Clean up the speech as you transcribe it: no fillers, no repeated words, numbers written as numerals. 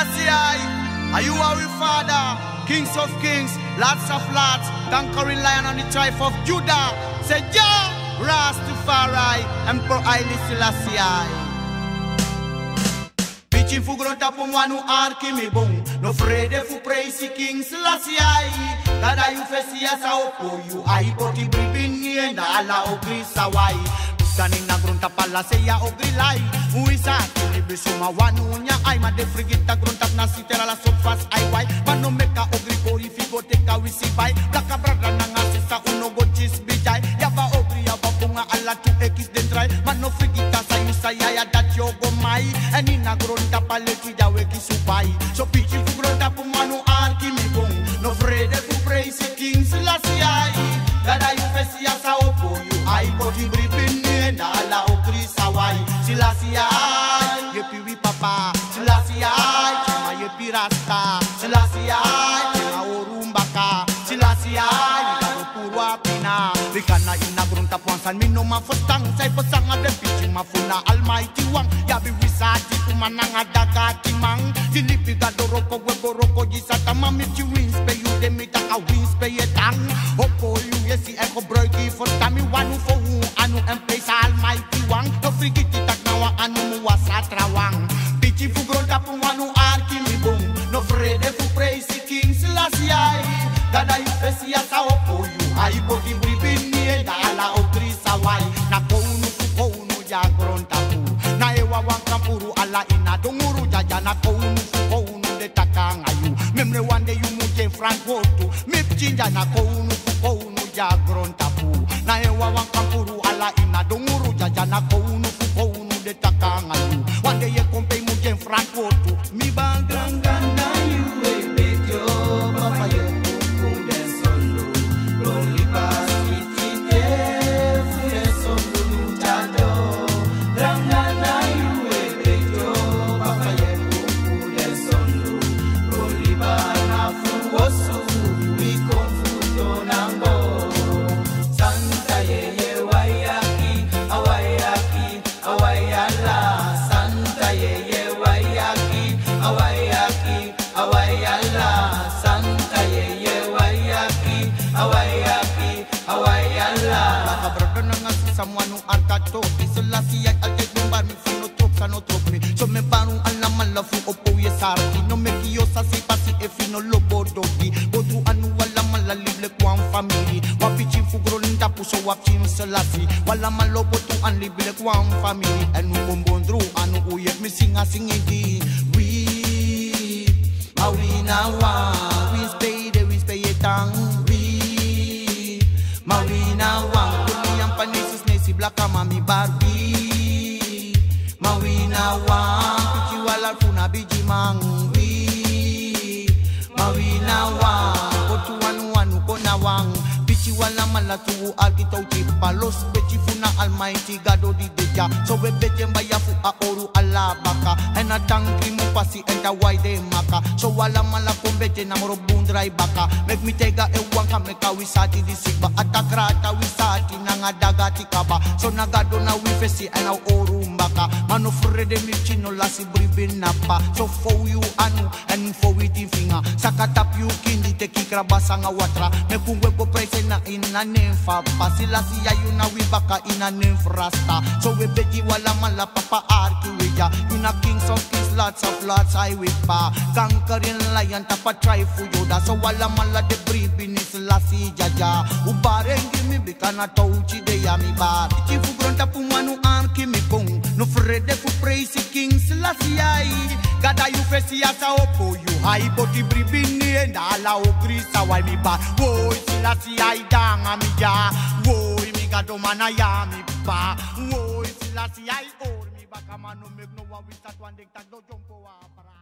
Selassie, are you our Father, Kings of Kings, Lords of Lords, conquering Lion on the tribe of Judah? Say, Jah Rastafari, Emperor Haile Selassie. Pitching for grota for one who are Kimi Boom, no afraid fu praise King Selassie. Kada you fesi asa opo you, I poti bribini and ala ogri sawai. Kanin na grunta pala seya ogri lai. Muisa kili bisuma wanunya ay made frigita grunta na sitera la sofas ay wai. Pano meka ogri ko ifigo teka wisibay. Kaka brada na nga sisa uno go chis bijay. Yaba ogri yaba bunga ala tu ekis dentray. Mano frigita sa yusaya ya dat yo go mai. Eni na grunta pale kida weki subay. So pichi fu grunta pumano arki mi bong. No frede fu praise King Selassie. Kada you fesi asa opo you ay poti bribini. Ala okri sawai Selassie yepi wi papa Selassie chama yepi rasta Selassie chama orumbaka Selassie ligaro purwa pina bikana ina grunta ponsan mino mafostang say pasang ade pichi mafuna almighty wang yabi wisati kumananga daga timang dilipi gadoroko wegoroko jisata mamichi wins pe you de mitaka wins pe yetang hoko you yesi eko broki for tami wanu for anu empresa almighty wang no frigiti taknawa anu muwasa trawang pichi fu gronda pu wanu arki mi bong no frede fu praise King Selassie kada you fesi asa opo you ai poti bribini e dala okri sawai na kounu ya gronda pu na ewa wang kampuru ala ina donguru jaja na kounu de takang ayu memre wande you muje franco tu mip jinja na kounu ya gronda pu na ewa wang kampuru ala ina donguru jaja na kounu de takang ayu wande ye kompe muje franco tu mi bangranganda you e bejo papa yo kude solo loli basiti te fure solo jado rangana you e bejo papa yo kude solo loli bana fuoso wi confuso nambo santa ye wayaki awayaki awayala santa ye wayaki awayaki awayala santa ye wayaki awayaki awayala kabrado na nga si someone who arkato Selassie ay alkay dumbar mi finotrop sa notrop mi so me parang alaman la fu opo ye sarki no me kiyo sa si pasi e fino lobo dogi bodu anu wala malalible kwang family wapichi fu gronda puso wapchim Selassie wala malobo tu an lible kwang family anu bombondru anu uyek mi singa singigi we mawina wa we spade tang we mawina wa kunyang panisis ne si blaka mami Barbie mawina wa pichi wala funa biji mang we mawina wa kotu wanu kona wang pichi wala malatu alkito chipalos pechi funa almighty gado di deja so we beje mbaya fu a oru ala baka ena tangri mu pasi enta waide maka so wala malakum beje na moro bundrai baka make me tega e wanka me ka wisati di sigba atakrata wisati nanga dagati kaba so nagado na we fesi ena oru mbaka mano frede mi chino la si bribin napa so for you anu and for we di finger sakatap you kindi te kikra basanga watra me kungwe ko praise na ina nemfa Selassie you na we baka ina nemfrasta so we beji wala mala papa arki weja you na kings of kings lots of lots I we pa conquering lion tapa try fu yoda so wala mala de bribin Selassie jaja ubarengi mi bikana touchi de yami ba chifu gronta pumanu arki mi bong no frede fu praise King Selassie gada you fesi asa opo you hai boti bribini and ala ogri sawai mi ba wo Selassie danga mi ja wo mi gado manaya mi ba wo Selassie or mi baka mano meg no wa wisat wandeng tagdo jompo wa para